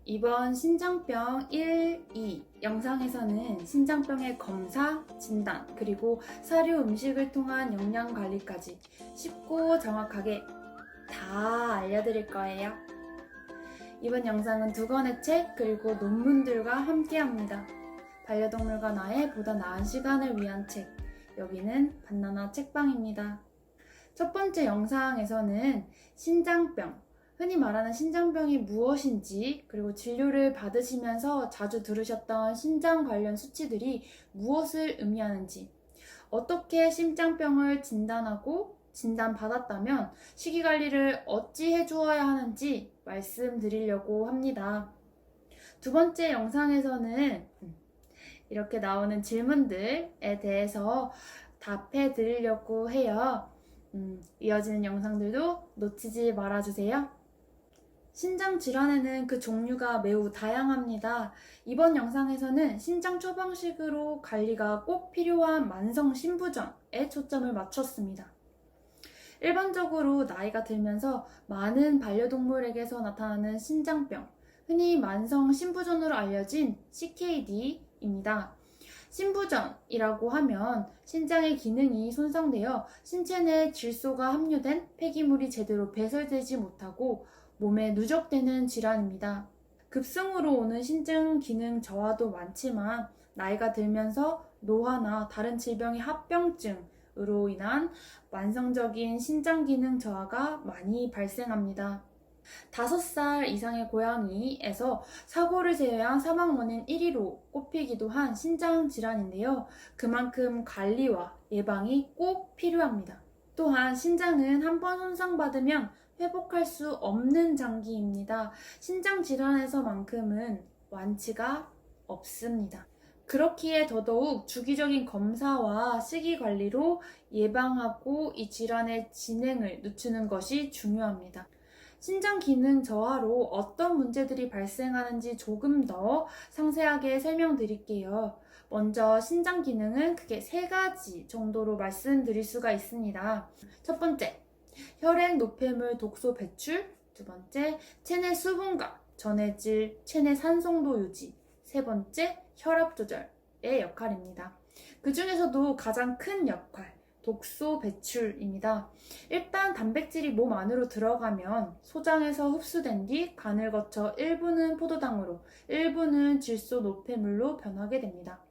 이번 신장병 1, 2 영상에서는 신장병의 검사, 진단, 그리고 사료 음식을 통한 영양 관리까지 쉽고 정확하게 다 알려드릴 거예요. 이번 영상은 두 권의 책 그리고 논문들과 함께합니다. 반려동물과 나의 보다 나은 시간을 위한 책, 여기는 바나나 책방입니다. 첫 번째 영상에서는 신장병, 흔히 말하는 신장병이 무엇인지, 그리고 진료를 받으시면서 자주 들으셨던 신장 관련 수치들이 무엇을 의미하는지, 어떻게 신장병을 진단하고 진단받았다면 식이관리를 어찌 해주어야 하는지 말씀드리려고 합니다. 두 번째 영상에서는 이렇게 나오는 질문들에 대해서 답해 드리려고 해요. 이어지는 영상들도 놓치지 말아주세요. 신장 질환에는 그 종류가 매우 다양합니다. 이번 영상에서는 신장 처방식으로 관리가 꼭 필요한 만성 신부전에 초점을 맞췄습니다. 일반적으로 나이가 들면서 많은 반려동물에게서 나타나는 신장병, 흔히 만성 신부전으로 알려진 CKD입니다. 신부전이라고 하면 신장의 기능이 손상되어 신체 내 질소가 함유된 폐기물이 제대로 배설되지 못하고 몸에 누적되는 질환입니다. 급성으로 오는 신장 기능 저하도 많지만 나이가 들면서 노화나 다른 질병의 합병증으로 인한 만성적인 신장 기능 저하가 많이 발생합니다. 5살 이상의 고양이에서 사고를 제외한 사망 원인 1위로 꼽히기도 한 신장 질환인데요. 그만큼 관리와 예방이 꼭 필요합니다. 또한 신장은 한번 손상받으면 회복할 수 없는 장기입니다. 신장 질환에서만큼은 완치가 없습니다. 그렇기에 더더욱 주기적인 검사와 식이관리로 예방하고 이 질환의 진행을 늦추는 것이 중요합니다. 신장 기능 저하로 어떤 문제들이 발생하는지 조금 더 상세하게 설명드릴게요. 먼저 신장 기능은 크게 3가지 정도로 말씀드릴 수가 있습니다. 첫 번째, 혈액 노폐물 독소 배출. 두 번째, 체내 수분과 전해질 체내 산송도 유지. 세 번째, 혈압 조절의 역할입니다. 그 중에서도 가장 큰 역할, 독소 배출입니다. 일단 단백질이 몸 안으로 들어가면 소장에서 흡수된 뒤 간을 거쳐 일부는 포도당으로, 일부는 질소 노폐물로 변하게 됩니다.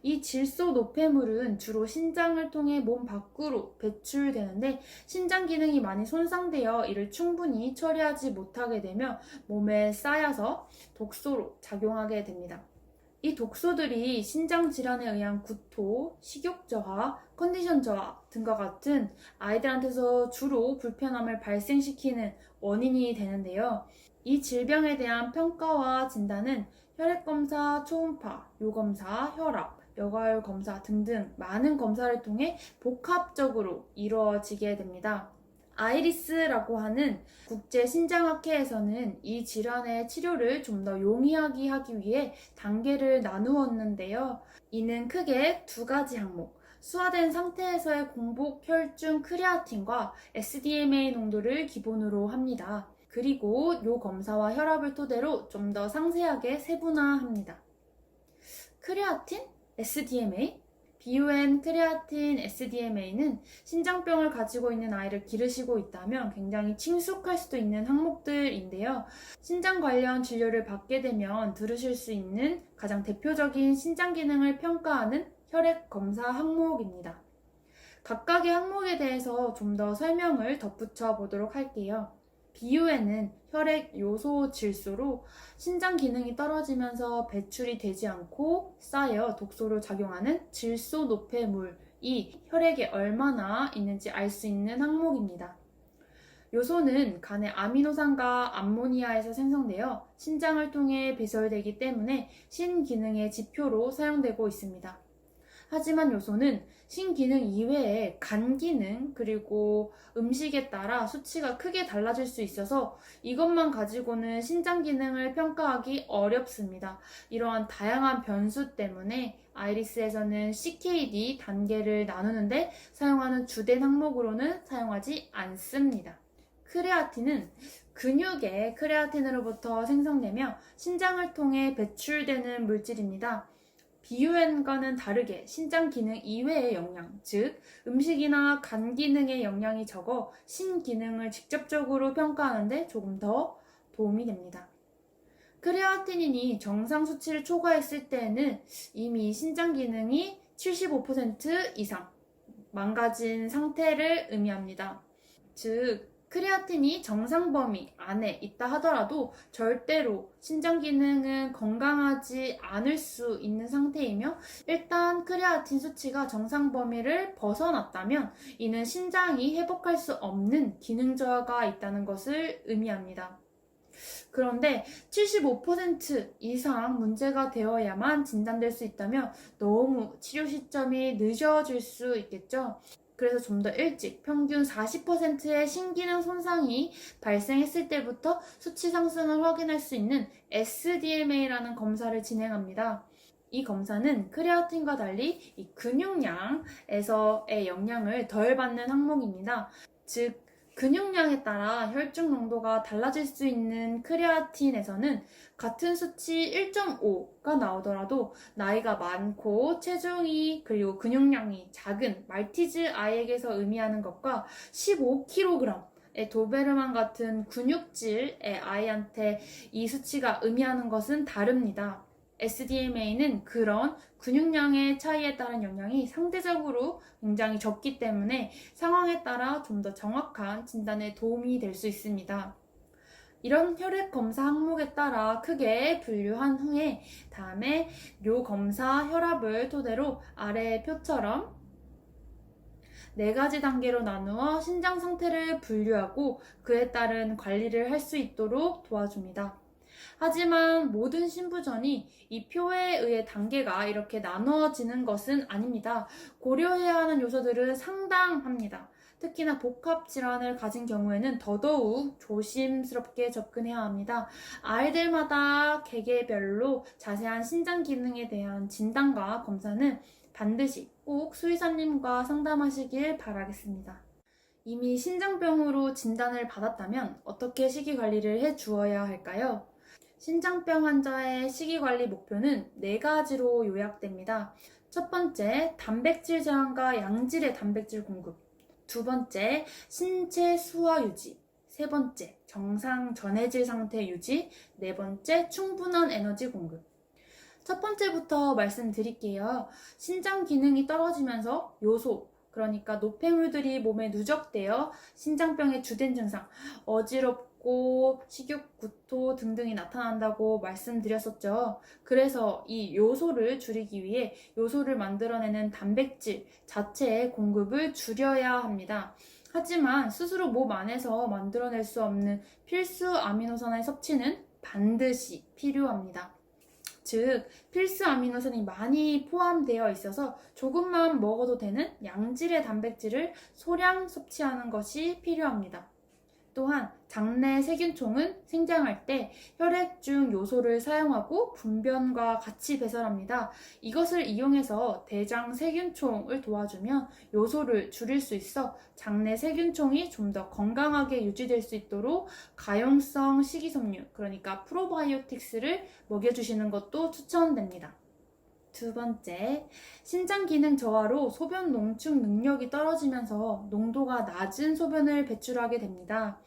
이 질소 노폐물은 주로 신장을 통해 몸 밖으로 배출되는데 신장 기능이 많이 손상되어 이를 충분히 처리하지 못하게 되면 몸에 쌓여서 독소로 작용하게 됩니다. 이 독소들이 신장 질환에 의한 구토, 식욕 저하, 컨디션 저하 등과 같은 아이들한테서 주로 불편함을 발생시키는 원인이 되는데요. 이 질병에 대한 평가와 진단은 혈액검사, 초음파, 요검사, 혈압, 여과율 검사 등등 많은 검사를 통해 복합적으로 이루어지게 됩니다. 아이리스라고 하는 국제신장학회에서는 이 질환의 치료를 좀 더 용이하게 하기 위해 단계를 나누었는데요. 이는 크게 2가지 항목, 수화된 상태에서의 공복 혈중 크레아틴과 SDMA 농도를 기본으로 합니다. 그리고 이 검사와 혈압을 토대로 좀 더 상세하게 세분화합니다. 크레아틴? SDMA? BUN, 크레아틴, SDMA는 신장병을 가지고 있는 아이를 기르시고 있다면 굉장히 친숙할 수도 있는 항목들인데요. 신장 관련 진료를 받게 되면 들으실 수 있는 가장 대표적인 신장 기능을 평가하는 혈액 검사 항목입니다. 각각의 항목에 대해서 좀 더 설명을 덧붙여 보도록 할게요. BUN은 혈액 요소 질소로 신장 기능이 떨어지면서 배출이 되지 않고 쌓여 독소로 작용하는 질소 노폐물이 혈액에 얼마나 있는지 알 수 있는 항목입니다. 요소는 간의 아미노산과 암모니아에서 생성되어 신장을 통해 배설되기 때문에 신기능의 지표로 사용되고 있습니다. 하지만 요소는 신기능 이외에 간 기능 그리고 음식에 따라 수치가 크게 달라질 수 있어서 이것만 가지고는 신장 기능을 평가하기 어렵습니다. 이러한 다양한 변수 때문에 아이리스에서는 CKD 단계를 나누는데 사용하는 주된 항목으로는 사용하지 않습니다. 크레아틴은 근육의 크레아틴으로부터 생성되며 신장을 통해 배출되는 물질입니다. 비유엔과는 다르게 신장 기능 이외의 영양, 즉 음식이나 간 기능의 영향이 적어 신기능을 직접적으로 평가하는데 조금 더 도움이 됩니다. 크레아티닌이 정상 수치를 초과했을 때에는 이미 신장 기능이 75% 이상 망가진 상태를 의미합니다. 즉, 크레아틴이 정상 범위 안에 있다 하더라도 절대로 신장 기능은 건강하지 않을 수 있는 상태이며, 일단 크레아틴 수치가 정상 범위를 벗어났다면 이는 신장이 회복할 수 없는 기능 저하가 있다는 것을 의미합니다. 그런데 75% 이상 문제가 되어야만 진단될 수 있다면 너무 치료 시점이 늦어질 수 있겠죠. 그래서 좀 더 일찍 평균 40%의 신기능 손상이 발생했을 때부터 수치 상승을 확인할 수 있는 SDMA라는 검사를 진행합니다. 이 검사는 크레아틴과 달리 이 근육량에서의 영향을 덜 받는 항목입니다. 즉, 근육량에 따라 혈중 농도가 달라질 수 있는 크레아틴에서는 같은 수치 1.5가 나오더라도 나이가 많고 체중이 그리고 근육량이 작은 말티즈 아이에게서 의미하는 것과 15kg의 도베르만 같은 근육질의 아이한테 이 수치가 의미하는 것은 다릅니다. SDMA는 그런 근육량의 차이에 따른 영향이 상대적으로 굉장히 적기 때문에 상황에 따라 좀 더 정확한 진단에 도움이 될 수 있습니다. 이런 혈액 검사 항목에 따라 크게 분류한 후에 다음에 요 검사 혈압을 토대로 아래의 표처럼 4가지 단계로 나누어 신장 상태를 분류하고 그에 따른 관리를 할 수 있도록 도와줍니다. 하지만 모든 신부전이 이 표에 의해 단계가 이렇게 나누어지는 것은 아닙니다. 고려해야 하는 요소들은 상당합니다. 특히나 복합 질환을 가진 경우에는 더더욱 조심스럽게 접근해야 합니다. 아이들마다 개개별로 자세한 신장 기능에 대한 진단과 검사는 반드시 꼭 수의사님과 상담하시길 바라겠습니다. 이미 신장병으로 진단을 받았다면 어떻게 식이 관리를 해 주어야 할까요? 신장병 환자의 식이관리 목표는 4가지로 요약됩니다. 첫 번째, 단백질 저항과 양질의 단백질 공급. 두 번째, 신체 수화 유지. 세 번째, 정상 전해질 상태 유지. 네 번째, 충분한 에너지 공급. 첫 번째부터 말씀드릴게요. 신장 기능이 떨어지면서 요소, 그러니까 노폐물들이 몸에 누적되어 신장병의 주된 증상, 어지럽고 식욕, 구토 등등이 나타난다고 말씀드렸었죠. 그래서 이 요소를 줄이기 위해 요소를 만들어내는 단백질 자체의 공급을 줄여야 합니다. 하지만 스스로 몸 안에서 만들어낼 수 없는 필수 아미노산의 섭취는 반드시 필요합니다. 즉, 필수 아미노산이 많이 포함되어 있어서 조금만 먹어도 되는 양질의 단백질을 소량 섭취하는 것이 필요합니다. 또한 장내 세균총은 생장할 때 혈액 중 요소를 사용하고 분변과 같이 배설합니다. 이것을 이용해서 대장 세균총을 도와주면 요소를 줄일 수 있어 장내 세균총이 좀 더 건강하게 유지될 수 있도록 가용성 식이섬유, 그러니까 프로바이오틱스를 먹여주시는 것도 추천됩니다. 두 번째, 신장 기능 저하로 소변 농축 능력이 떨어지면서 농도가 낮은 소변을 배출하게 됩니다.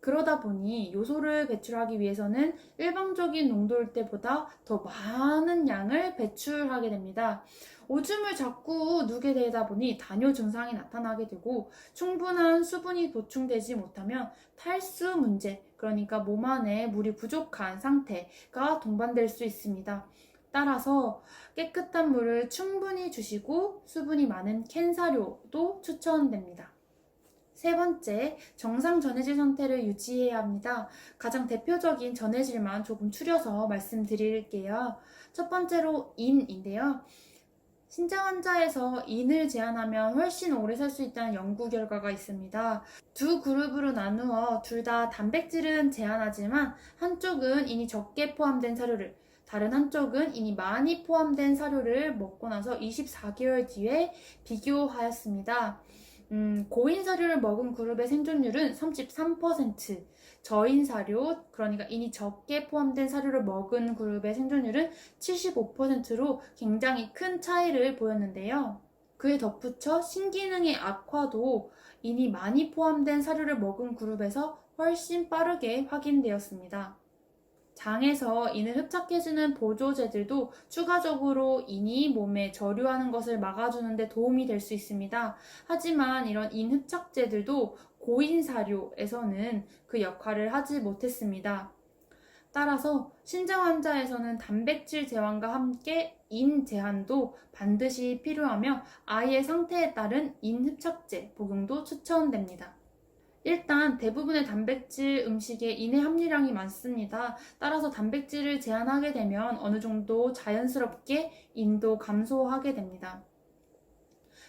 그러다 보니 요소를 배출하기 위해서는 일반적인 농도일 때보다 더 많은 양을 배출하게 됩니다. 오줌을 자꾸 누게 되다 보니 다뇨 증상이 나타나게 되고 충분한 수분이 보충되지 못하면 탈수 문제, 그러니까 몸 안에 물이 부족한 상태가 동반될 수 있습니다. 따라서 깨끗한 물을 충분히 주시고 수분이 많은 캔 사료도 추천됩니다. 세 번째, 정상 전해질 상태를 유지해야 합니다. 가장 대표적인 전해질만 조금 추려서 말씀드릴게요. 첫 번째로 인인데요. 신장 환자에서 인을 제한하면 훨씬 오래 살 수 있다는 연구 결과가 있습니다. 두 그룹으로 나누어 둘 다 단백질은 제한하지만 한쪽은 인이 적게 포함된 사료를, 다른 한쪽은 인이 많이 포함된 사료를 먹고 나서 24개월 뒤에 비교하였습니다. 고인 사료를 먹은 그룹의 생존율은 33%, 저인 사료, 그러니까 인이 적게 포함된 사료를 먹은 그룹의 생존율은 75%로 굉장히 큰 차이를 보였는데요. 그에 덧붙여 신기능의 악화도 인이 많이 포함된 사료를 먹은 그룹에서 훨씬 빠르게 확인되었습니다. 장에서 인을 흡착해주는 보조제들도 추가적으로 인이 몸에 저류하는 것을 막아주는 데 도움이 될 수 있습니다. 하지만 이런 인 흡착제들도 고인 사료에서는 그 역할을 하지 못했습니다. 따라서 신장 환자에서는 단백질 제한과 함께 인 제한도 반드시 필요하며 아이의 상태에 따른 인 흡착제 복용도 추천됩니다. 일단 대부분의 단백질 음식에 인의 함유량이 많습니다. 따라서 단백질을 제한하게 되면 어느 정도 자연스럽게 인도 감소하게 됩니다.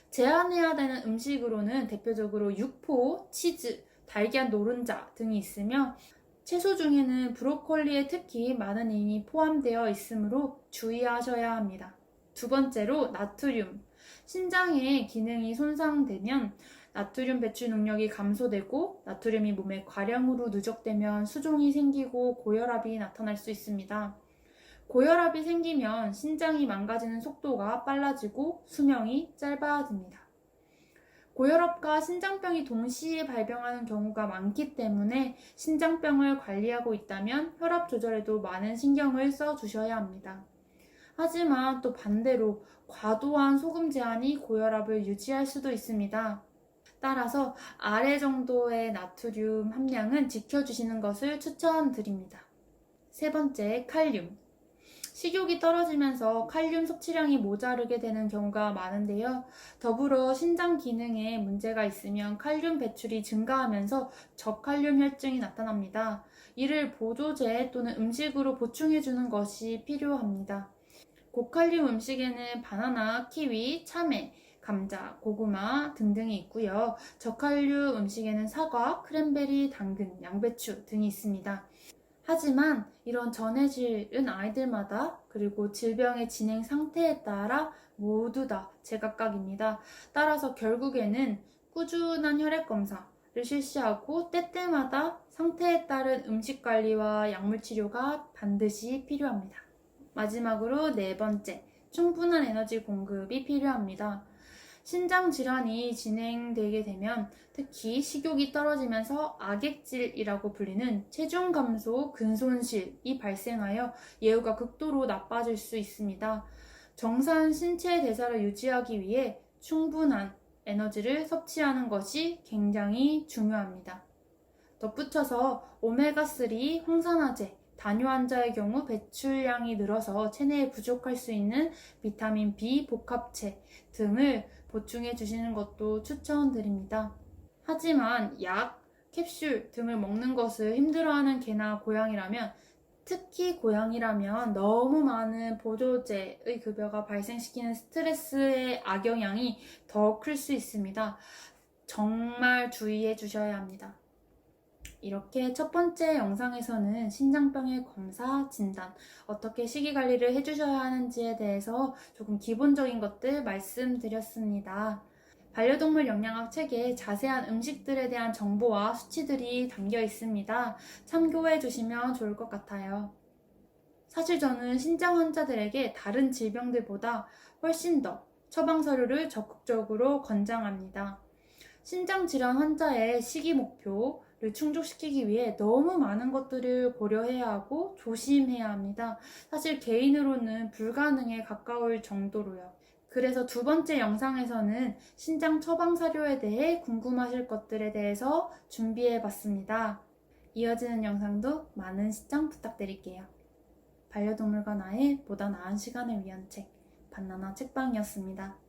제한해야 되는 음식으로는 대표적으로 육포, 치즈, 달걀 노른자 등이 있으며 채소 중에는 브로콜리에 특히 많은 인이 포함되어 있으므로 주의하셔야 합니다. 두 번째로 나트륨. 신장의 기능이 손상되면 나트륨 배출 능력이 감소되고 나트륨이 몸에 과량으로 누적되면 수종이 생기고 고혈압이 나타날 수 있습니다. 고혈압이 생기면 신장이 망가지는 속도가 빨라지고 수명이 짧아집니다. 고혈압과 신장병이 동시에 발병하는 경우가 많기 때문에 신장병을 관리하고 있다면 혈압 조절에도 많은 신경을 써주셔야 합니다. 하지만 또 반대로 과도한 소금 제한이 고혈압을 유지할 수도 있습니다. 따라서 아래 정도의 나트륨 함량은 지켜주시는 것을 추천드립니다. 세 번째, 칼륨. 식욕이 떨어지면서 칼륨 섭취량이 모자르게 되는 경우가 많은데요. 더불어 신장 기능에 문제가 있으면 칼륨 배출이 증가하면서 저칼륨 혈증이 나타납니다. 이를 보조제 또는 음식으로 보충해주는 것이 필요합니다. 고칼륨 음식에는 바나나, 키위, 참외, 감자, 고구마 등등이 있고요. 저칼륨 음식에는 사과, 크랜베리, 당근, 양배추 등이 있습니다. 하지만 이런 전해질은 아이들마다 그리고 질병의 진행 상태에 따라 모두 다 제각각입니다. 따라서 결국에는 꾸준한 혈액 검사를 실시하고 때때마다 상태에 따른 음식 관리와 약물 치료가 반드시 필요합니다. 마지막으로 네 번째, 충분한 에너지 공급이 필요합니다. 신장 질환이 진행되게 되면 특히 식욕이 떨어지면서 악액질이라고 불리는 체중 감소 근손실이 발생하여 예후가 극도로 나빠질 수 있습니다. 정상 신체 대사를 유지하기 위해 충분한 에너지를 섭취하는 것이 굉장히 중요합니다. 덧붙여서 오메가3, 홍산화제, 당뇨 환자의 경우 배출량이 늘어서 체내에 부족할 수 있는 비타민 B 복합체 등을 보충해 주시는 것도 추천드립니다. 하지만 약, 캡슐 등을 먹는 것을 힘들어하는 개나 고양이라면 특히 고양이라면 너무 많은 보조제의 급여가 발생시키는 스트레스의 악영향이 더 클 수 있습니다. 정말 주의해 주셔야 합니다. 이렇게 첫 번째 영상에서는 신장병의 검사, 진단, 어떻게 식이관리를 해주셔야 하는지에 대해서 조금 기본적인 것들 말씀드렸습니다. 반려동물 영양학 책에 자세한 음식들에 대한 정보와 수치들이 담겨 있습니다. 참고해 주시면 좋을 것 같아요. 사실 저는 신장 환자들에게 다른 질병들보다 훨씬 더 처방 서류를 적극적으로 권장합니다. 신장 질환 환자의 식이 목표를 충족시키기 위해 너무 많은 것들을 고려해야 하고 조심해야 합니다. 사실 개인으로는 불가능에 가까울 정도로요. 그래서 두 번째 영상에서는 신장 처방 사료에 대해 궁금하실 것들에 대해서 준비해 봤습니다. 이어지는 영상도 많은 시청 부탁드릴게요. 반려동물과 나의 보다 나은 시간을 위한 책, 바나나 책방이었습니다.